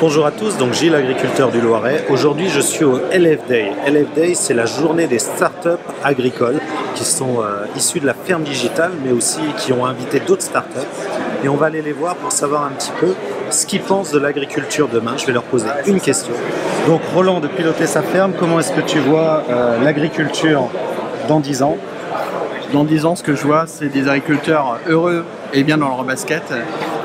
Bonjour à tous, donc Gilles, agriculteur du Loiret. Aujourd'hui, je suis au LF Day. LF Day, c'est la journée des startups agricoles qui sont issues de la ferme digitale, mais aussi qui ont invité d'autres startups. Et on va aller les voir pour savoir un petit peu ce qu'ils pensent de l'agriculture demain. Je vais leur poser une question. Donc Roland, de piloter sa ferme, comment est-ce que tu vois l'agriculture dans 10 ans? Dans 10 ans, ce que je vois, c'est des agriculteurs heureux et bien dans leur basket,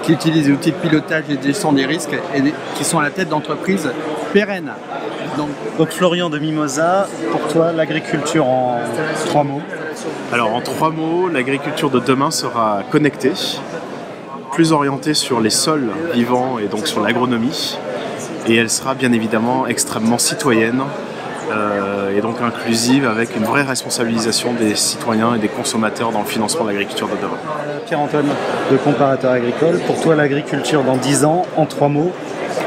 qui utilisent des outils de pilotage et de gestion des risques et qui sont à la tête d'entreprises pérennes. Donc Florian de Mimosa, pour toi, l'agriculture en 3 mots? Alors en 3 mots, l'agriculture de demain sera connectée, plus orientée sur les sols vivants et donc sur l'agronomie, et elle sera bien évidemment extrêmement citoyenne, et donc inclusive, avec une vraie responsabilisation des citoyens et des consommateurs dans le financement de l'agriculture de demain. Pierre-Antoine de Comparateur Agricole, pour toi l'agriculture dans 10 ans, en 3 mots?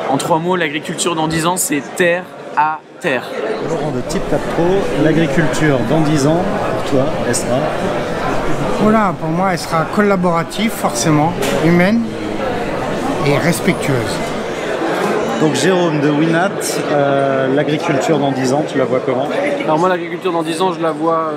En 3 mots, l'agriculture dans 10 ans, c'est terre à terre. Laurent de Tip Tap Pro, l'agriculture dans 10 ans, pour toi, elle sera? Voilà, pour moi, elle sera collaborative, forcément, humaine et respectueuse. Donc Jérôme de Winat, l'agriculture dans 10 ans, tu la vois comment? Alors moi, l'agriculture dans 10 ans, je la vois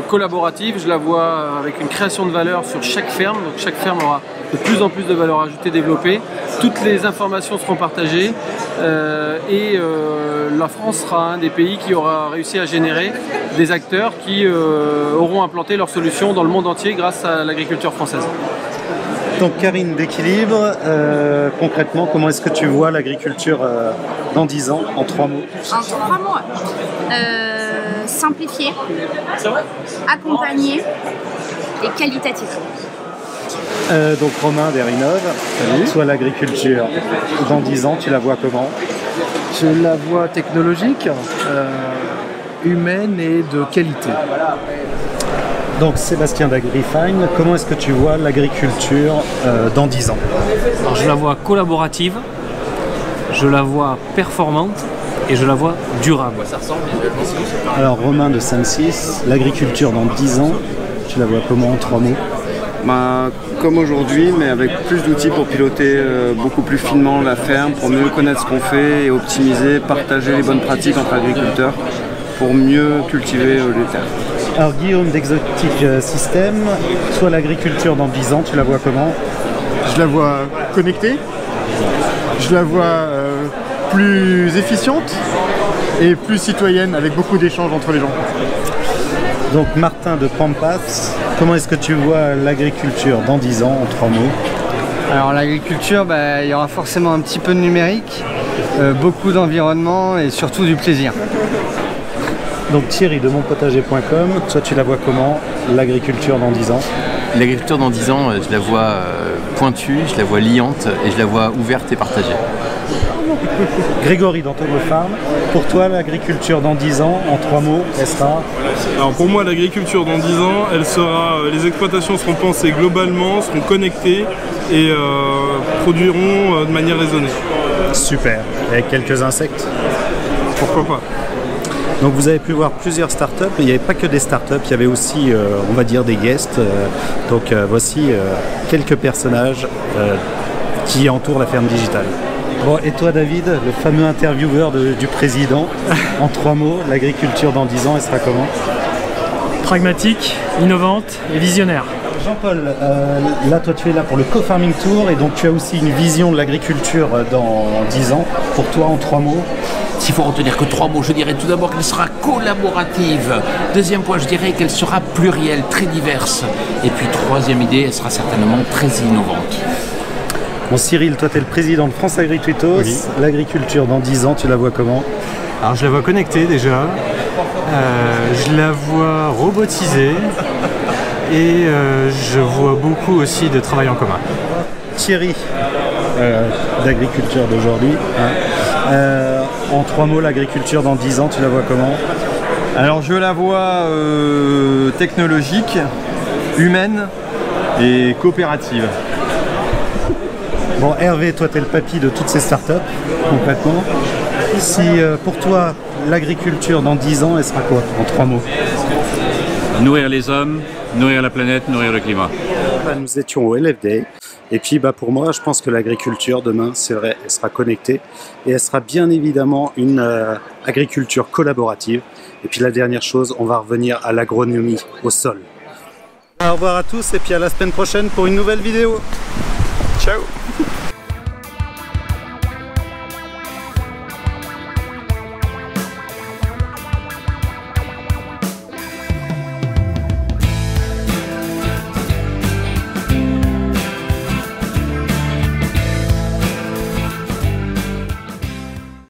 collaborative, je la vois avec une création de valeur sur chaque ferme. Donc chaque ferme aura de plus en plus de valeur ajoutée développée. Toutes les informations seront partagées et la France sera un des pays qui aura réussi à générer des acteurs qui auront implanté leurs solutions dans le monde entier grâce à l'agriculture française. Donc Karine d'Équilibre, concrètement, comment est-ce que tu vois l'agriculture dans 10 ans, en 3 mots? En 3 mots, simplifier, accompagner et qualitatif. Donc Romain d'Erinov, soit l'agriculture dans 10 ans, tu la vois comment? Je la vois technologique, humaine et de qualité. Donc Sébastien d'Agrifine, comment est-ce que tu vois l'agriculture dans 10 ans? Alors, je la vois collaborative, je la vois performante et je la vois durable. Alors Romain de Saint-Six, l'agriculture dans 10 ans, tu la vois comment en 3 mots? Comme aujourd'hui, mais avec plus d'outils pour piloter beaucoup plus finement la ferme, pour mieux connaître ce qu'on fait et optimiser, partager les bonnes pratiques entre agriculteurs pour mieux cultiver les terres. Alors Guillaume d'Exotic System, soit l'agriculture dans 10 ans, tu la vois comment? Je la vois connectée, je la vois plus efficiente et plus citoyenne, avec beaucoup d'échanges entre les gens. Donc Martin de Pampas, comment est-ce que tu vois l'agriculture dans 10 ans, en 3 mots? Alors l'agriculture, il y aura forcément un petit peu de numérique, beaucoup d'environnement et surtout du plaisir. Donc Thierry de monpotager.com, toi tu la vois comment, l'agriculture dans 10 ans? L'agriculture dans 10 ans, je la vois pointue, je la vois liante et je la vois ouverte et partagée. Grégory d'Antonofarm, pour toi l'agriculture dans 10 ans, en 3 mots, elle sera? Alors pour moi l'agriculture dans 10 ans, elle sera, les exploitations seront pensées globalement, seront connectées et produiront de manière raisonnée. Super, avec quelques insectes? Pourquoi pas? Donc vous avez pu voir plusieurs startups, il n'y avait pas que des startups, il y avait aussi, on va dire, des guests. Donc voici quelques personnages qui entourent la ferme digitale. Bon, et toi David, le fameux intervieweur du président, en 3 mots, l'agriculture dans 10 ans, elle sera comment? Pragmatique, innovante et visionnaire. Jean-Paul, là toi tu es là pour le Co-Farming Tour et donc tu as aussi une vision de l'agriculture dans 10 ans. Pour toi, en 3 mots? S'il faut retenir que 3 mots, je dirais tout d'abord qu'elle sera collaborative. Deuxième point, je dirais qu'elle sera plurielle, très diverse. Et puis troisième idée, elle sera certainement très innovante. Bon Cyril, toi tu es le président de France Agri-Twittos. Oui. L'agriculture dans 10 ans, tu la vois comment? Alors je la vois connectée déjà, je la vois robotisée et je vois beaucoup aussi de travail en commun. Thierry, d'agriculture d'aujourd'hui. En 3 mots, l'agriculture dans 10 ans, tu la vois comment? Alors je la vois technologique, humaine et coopérative. Bon Hervé, toi tu es le papy de toutes ces startups, complètement. Si pour toi, l'agriculture dans 10 ans, elle sera quoi, en 3 mots? Nourrir les hommes, nourrir la planète, nourrir le climat. Nous étions au LF Day Et puis pour moi, je pense que l'agriculture demain, c'est vrai, elle sera connectée et elle sera bien évidemment une agriculture collaborative. Et puis la dernière chose, on va revenir à l'agronomie au sol. Au revoir à tous et puis à la semaine prochaine pour une nouvelle vidéo. Ciao.